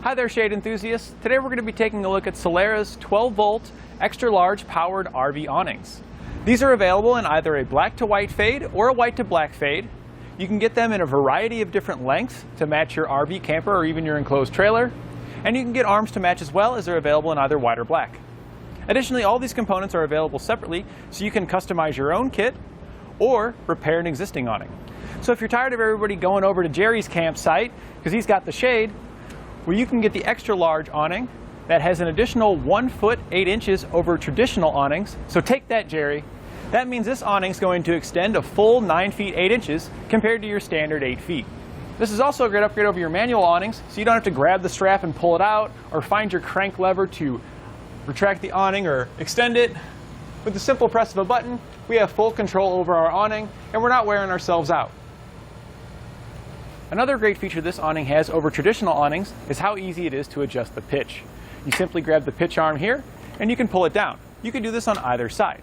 Hi there, shade enthusiasts. Today we're going to be taking a look at Solera's 12-volt extra large powered RV awnings. These are available in either a black to white fade or a white to black fade. You can get them in a variety of different lengths to match your RV camper or even your enclosed trailer. And you can get arms to match as well, as they're available in either white or black. Additionally, all these components are available separately, so you can customize your own kit or repair an existing awning. So if you're tired of everybody going over to Jerry's campsite because he's got the shade, well, you can get the extra large awning that has an additional 1 foot 8 inches over traditional awnings. So take that, Jerry. That means this awning is going to extend a full 9 feet 8 inches compared to your standard 8 feet. This is also a great upgrade over your manual awnings, so you don't have to grab the strap and pull it out or find your crank lever to retract the awning or extend it. With the simple press of a button, we have full control over our awning and we're not wearing ourselves out. Another great feature this awning has over traditional awnings is how easy it is to adjust the pitch. You simply grab the pitch arm here and you can pull it down. You can do this on either side.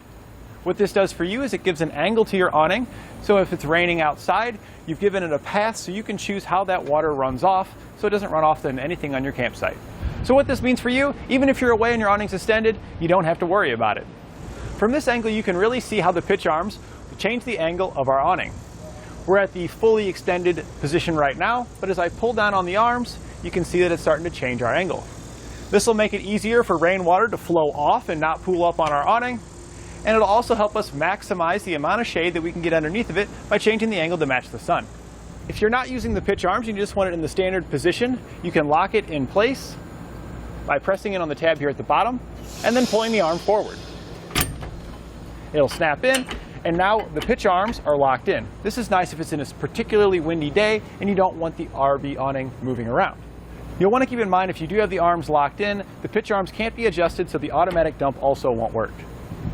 What this does for you is it gives an angle to your awning, so if it's raining outside, you've given it a path so you can choose how that water runs off so it doesn't run off into anything on your campsite. So what this means for you, even if you're away and your awning's extended, you don't have to worry about it. From this angle you can really see how the pitch arms change the angle of our awning. We're at the fully extended position right now, but as I pull down on the arms, you can see that it's starting to change our angle. This will make it easier for rainwater to flow off and not pool up on our awning, and it'll also help us maximize the amount of shade that we can get underneath of it by changing the angle to match the sun. If you're not using the pitch arms, you just want it in the standard position, you can lock it in place by pressing it on the tab here at the bottom and then pulling the arm forward. It'll snap in, and now the pitch arms are locked in. This is nice if it's in a particularly windy day and you don't want the RV awning moving around. You'll want to keep in mind if you do have the arms locked in, the pitch arms can't be adjusted, so the automatic dump also won't work.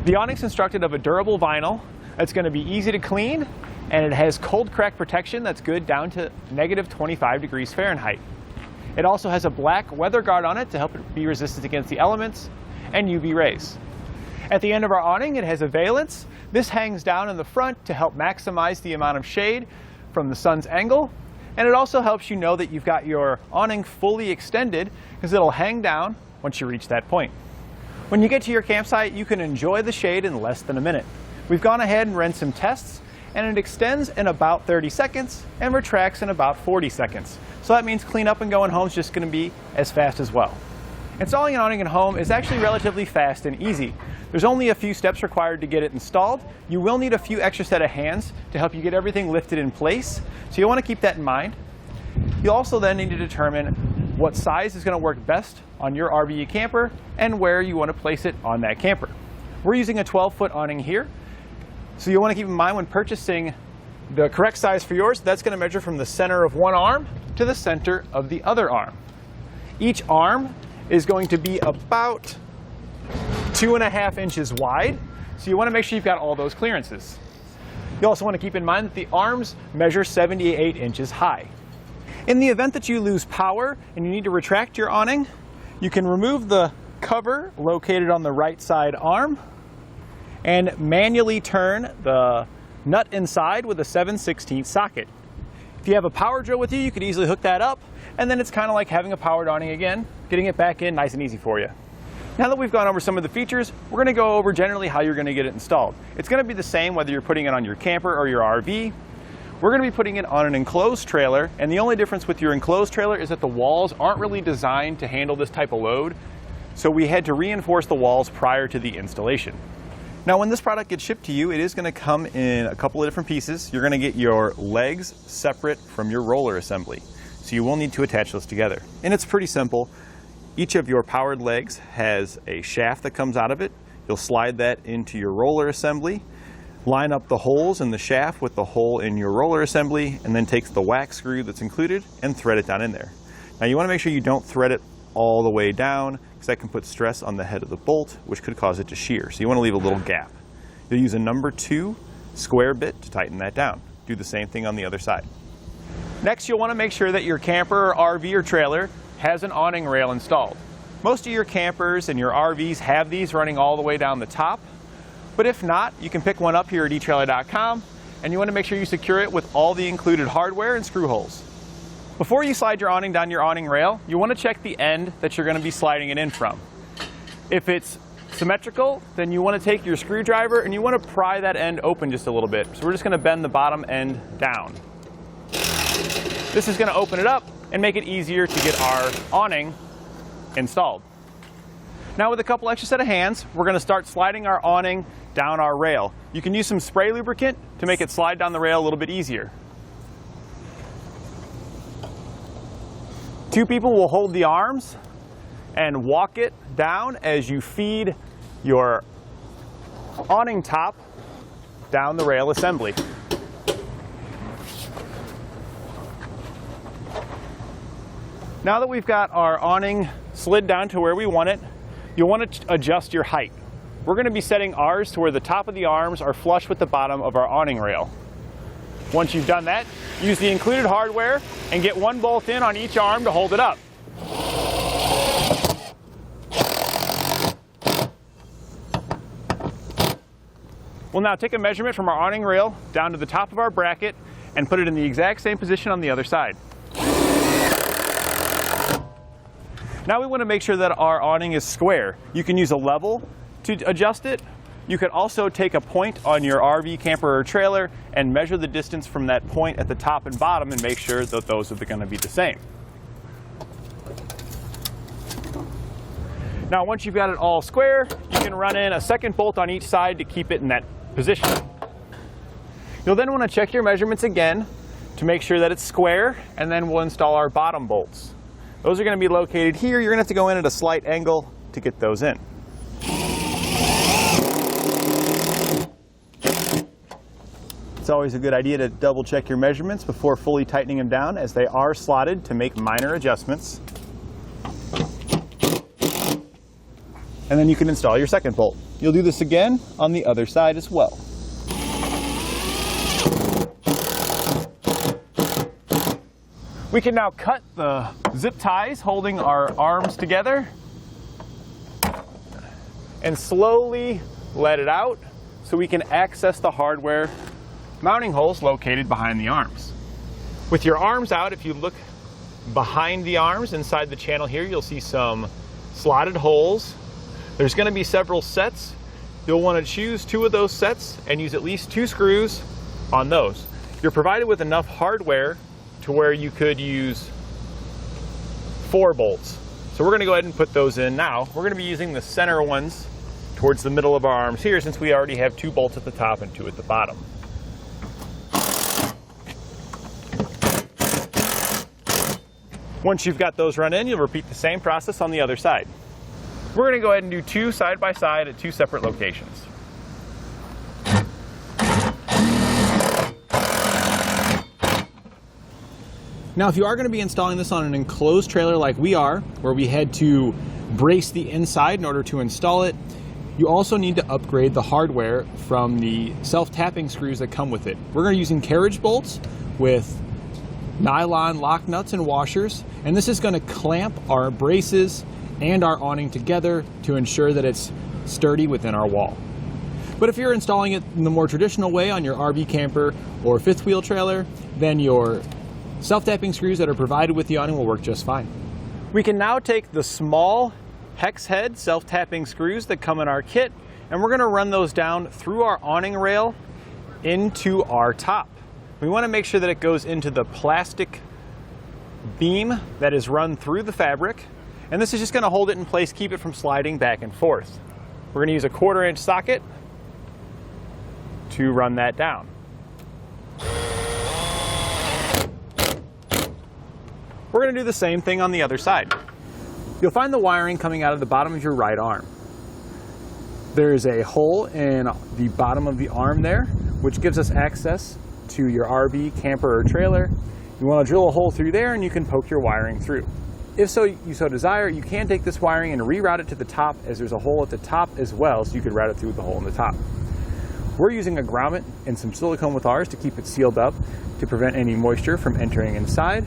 The awning's constructed of a durable vinyl that's going to be easy to clean, and it has cold crack protection that's good down to negative 25 degrees Fahrenheit. It also has a black weather guard on it to help it be resistant against the elements and UV rays. At the end of our awning, it has a valance. This hangs down in the front to help maximize the amount of shade from the sun's angle, and it also helps you know that you've got your awning fully extended because it'll hang down once you reach that point. When you get to your campsite, you can enjoy the shade in less than a minute. We've gone ahead and ran some tests, and it extends in about 30 seconds and retracts in about 40 seconds. So that means cleanup and going home is just going to be as fast as well. Installing an awning at home is actually relatively fast and easy. There's only a few steps required to get it installed. You will need a few extra set of hands to help you get everything lifted in place, so you'll want to keep that in mind. You'll also then need to determine what size is going to work best on your RV camper and where you want to place it on that camper. We're using a 12-foot awning here, so you'll want to keep in mind when purchasing the correct size for yours, that's going to measure from the center of one arm to the center of the other arm. Each arm is going to be about 2.5 inches wide, so you want to make sure you've got all those clearances. You also want to keep in mind that the arms measure 78 inches high. In the event that you lose power and you need to retract your awning, you can remove the cover located on the right side arm and manually turn the nut inside with a 7/16 socket. If you have a power drill with you, you could easily hook that up, and then it's kind of like having a powered awning again, getting it back in nice and easy for you. Now that we've gone over some of the features, we're going to go over generally how you're going to get it installed. It's going to be the same whether you're putting it on your camper or your RV. We're going to be putting it on an enclosed trailer, and the only difference with your enclosed trailer is that the walls aren't really designed to handle this type of load, so we had to reinforce the walls prior to the installation. Now when this product gets shipped to you, it is going to come in a couple of different pieces. You're going to get your legs separate from your roller assembly, so you will need to attach those together. And it's pretty simple. Each of your powered legs has a shaft that comes out of it. You'll slide that into your roller assembly, line up the holes in the shaft with the hole in your roller assembly, and then take the wax screw that's included and thread it down in there. Now you want to make sure you don't thread it all the way down, because that can put stress on the head of the bolt, which could cause it to shear. So you want to leave a little gap. You'll use a number 2 square bit to tighten that down. Do the same thing on the other side. Next, you'll want to make sure that your camper or RV or trailer has an awning rail installed. Most of your campers and your RVs have these running all the way down the top, but if not, you can pick one up here at etrailer.com, and you want to make sure you secure it with all the included hardware and screw holes. Before you slide your awning down your awning rail, you want to check the end that you're going to be sliding it in from. If it's symmetrical, then you want to take your screwdriver and you want to pry that end open just a little bit. So we're just going to bend the bottom end down. This is going to open it up and make it easier to get our awning installed. Now with a couple extra set of hands, we're going to start sliding our awning down our rail. You can use some spray lubricant to make it slide down the rail a little bit easier. 2 people will hold the arms and walk it down as you feed your awning top down the rail assembly. Now that we've got our awning slid down to where we want it, you'll want to adjust your height. We're going to be setting ours to where the top of the arms are flush with the bottom of our awning rail. Once you've done that, use the included hardware and get 1 bolt in on each arm to hold it up. We'll now take a measurement from our awning rail down to the top of our bracket and put it in the exact same position on the other side. Now we want to make sure that our awning is square. You can use a level to adjust it. You could also take a point on your RV, camper, or trailer and measure the distance from that point at the top and bottom and make sure that those are going to be the same. Now once you've got it all square, you can run in a 2nd bolt on each side to keep it in that position. You'll then want to check your measurements again to make sure that it's square, and then we'll install our bottom bolts. Those are going to be located here. You're going to have to go in at a slight angle to get those in. It's always a good idea to double check your measurements before fully tightening them down, as they are slotted to make minor adjustments. And then you can install your 2nd bolt. You'll do this again on the other side as well. We can now cut the zip ties holding our arms together and slowly let it out so we can access the hardware mounting holes located behind the arms. With your arms out, if you look behind the arms inside the channel here, you'll see some slotted holes. There's going to be several sets. You'll want to choose 2 of those sets and use at least 2 screws on those. You're provided with enough hardware to where you could use 4 bolts. So we're going to go ahead and put those in now. We're going to be using the center ones towards the middle of our arms here, since we already have 2 bolts at the top and 2 at the bottom. Once you've got those run in, you'll repeat the same process on the other side. We're going to go ahead and do 2 side by side at 2 separate locations. Now, if you are going to be installing this on an enclosed trailer like we are, where we had to brace the inside in order to install it, you also need to upgrade the hardware from the self-tapping screws that come with it. We're going to be using carriage bolts with nylon lock nuts and washers, and this is going to clamp our braces and our awning together to ensure that it's sturdy within our wall. But if you're installing it in the more traditional way on your RV camper or 5th wheel trailer, then your self-tapping screws that are provided with the awning will work just fine. We can now take the small hex head self-tapping screws that come in our kit, and we're going to run those down through our awning rail into our top. We want to make sure that it goes into the plastic beam that is run through the fabric, and this is just going to hold it in place, keep it from sliding back and forth. We're going to use a 1/4 inch socket to run that down. We're going to do the same thing on the other side. You'll find the wiring coming out of the bottom of your right arm. There is a hole in the bottom of the arm there, which gives us access to your RV, camper, or trailer. You want to drill a hole through there and you can poke your wiring through. If you so desire, you can take this wiring and reroute it to the top, as there's a hole at the top as well, so you could route it through the hole in the top. We're using a grommet and some silicone with ours to keep it sealed up to prevent any moisture from entering inside.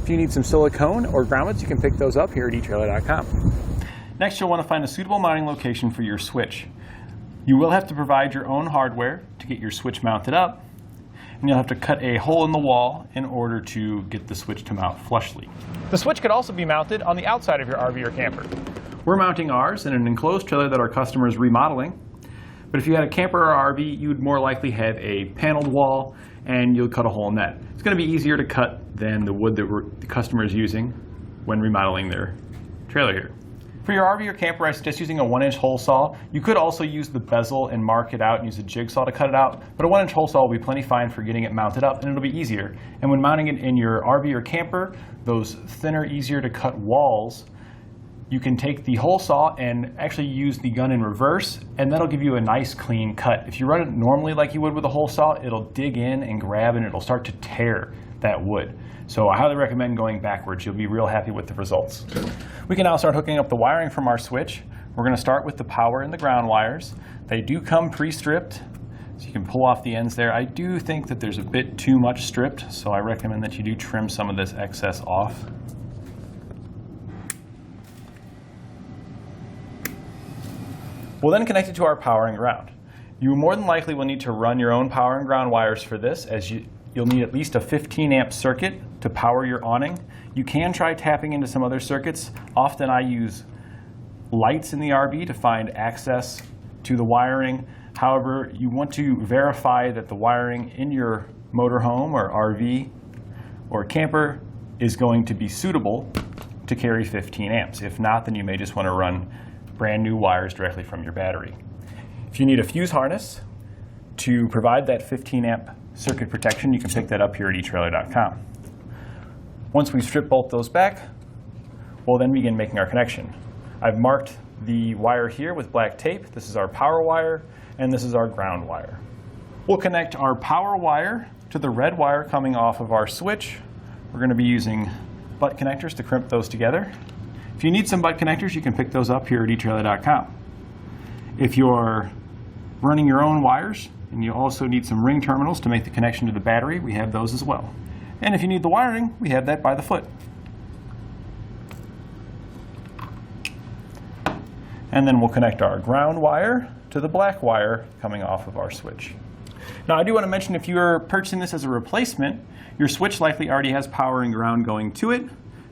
If you need some silicone or grommets, you can pick those up here at etrailer.com. Next, you'll want to find a suitable mounting location for your switch. You will have to provide your own hardware to get your switch mounted up. and you'll have to cut a hole in the wall in order to get the switch to mount flushly. The switch could also be mounted on the outside of your RV or camper. We're mounting ours in an enclosed trailer that our customer is remodeling. But if you had a camper or RV, you would more likely have a paneled wall, and you'll cut a hole in that. It's going to be easier to cut than the wood that the customer is using when remodeling their trailer here. For your RV or camper, I suggest using a 1-inch hole saw. You could also use the bezel and mark it out and use a jigsaw to cut it out, but a 1-inch hole saw will be plenty fine for getting it mounted up, and it'll be easier. And when mounting it in your RV or camper, those thinner, easier to cut walls, you can take the hole saw and actually use the gun in reverse, and that'll give you a nice clean cut. If you run it normally like you would with a hole saw, it'll dig in and grab and it'll start to tear that wood. So I highly recommend going backwards. You'll be real happy with the results. We can now start hooking up the wiring from our switch. We're going to start with the power and the ground wires. They do come pre-stripped, so you can pull off the ends there. I do think that there's a bit too much stripped, so I recommend that you do trim some of this excess off. We'll then connect it to our power and ground. You more than likely will need to run your own power and ground wires for this, as you'll need at least a 15 amp circuit to power your awning. You can try tapping into some other circuits. Often I use lights in the RV to find access to the wiring. However, you want to verify that the wiring in your motorhome or RV or camper is going to be suitable to carry 15 amps. If not, then you may just want to run brand new wires directly from your battery. If you need a fuse harness to provide that 15 amp circuit protection, you can pick that up here at etrailer.com. Once we strip both those back, we'll then begin making our connection. I've marked the wire here with black tape. This is our power wire, and this is our ground wire. We'll connect our power wire to the red wire coming off of our switch. We're going to be using butt connectors to crimp those together. If you need some butt connectors, you can pick those up here at etrailer.com. If you're running your own wires, and you also need some ring terminals to make the connection to the battery, we have those as well. And if you need the wiring, we have that by the foot. And then we'll connect our ground wire to the black wire coming off of our switch. Now I do want to mention, if you're purchasing this as a replacement, your switch likely already has power and ground going to it.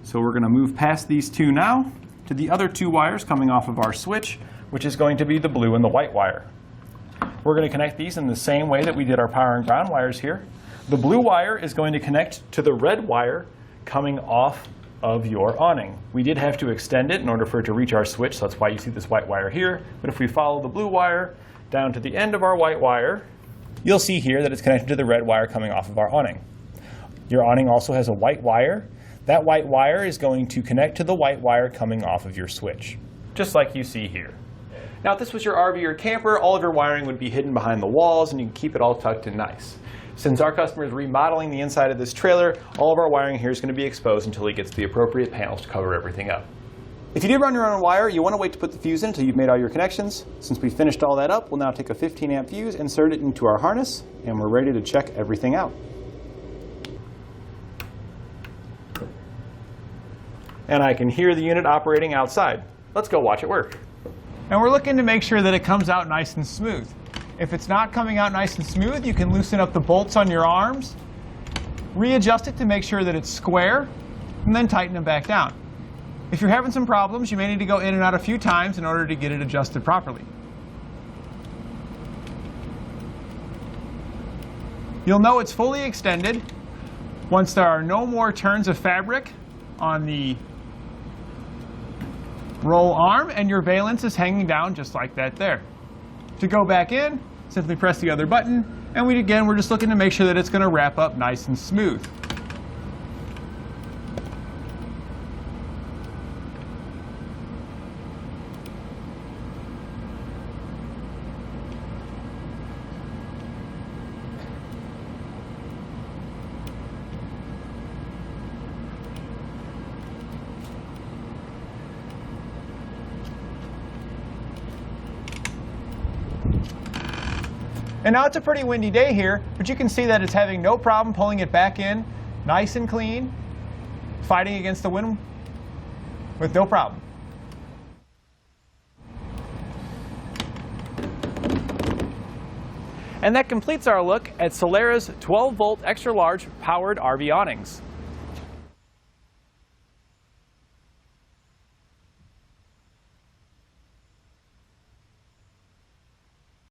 So we're going to move past these two now to the other two wires coming off of our switch, which is going to be the blue and the white wire. We're going to connect these in the same way that we did our power and ground wires here. The blue wire is going to connect to the red wire coming off of your awning. We did have to extend it in order for it to reach our switch, so that's why you see this white wire here. But if we follow the blue wire down to the end of our white wire, you'll see here that it's connected to the red wire coming off of our awning. Your awning also has a white wire. That white wire is going to connect to the white wire coming off of your switch, just like you see here. Now, if this was your RV or camper, all of your wiring would be hidden behind the walls and you can keep it all tucked in nice. Since our customer is remodeling the inside of this trailer, all of our wiring here is going to be exposed until he gets the appropriate panels to cover everything up. If you did run your own wire, you want to wait to put the fuse in until you've made all your connections. Since we finished all that up, we'll now take a 15 amp fuse, insert it into our harness, and we're ready to check everything out. And I can hear the unit operating outside. Let's go watch it work. And we're looking to make sure that it comes out nice and smooth. If it's not coming out nice and smooth, you can loosen up the bolts on your arms, readjust it to make sure that it's square, and then tighten them back down. If you're having some problems, you may need to go in and out a few times in order to get it adjusted properly. You'll know it's fully extended once there are no more turns of fabric on the roll arm and your valance is hanging down just like that there. To go back in, simply press the other button, and we're just looking to make sure that it's going to wrap up nice and smooth. And now it's a pretty windy day here, but you can see that it's having no problem pulling it back in, nice and clean, fighting against the wind with no problem. And that completes our look at Solera's 12-volt extra-large powered RV awnings.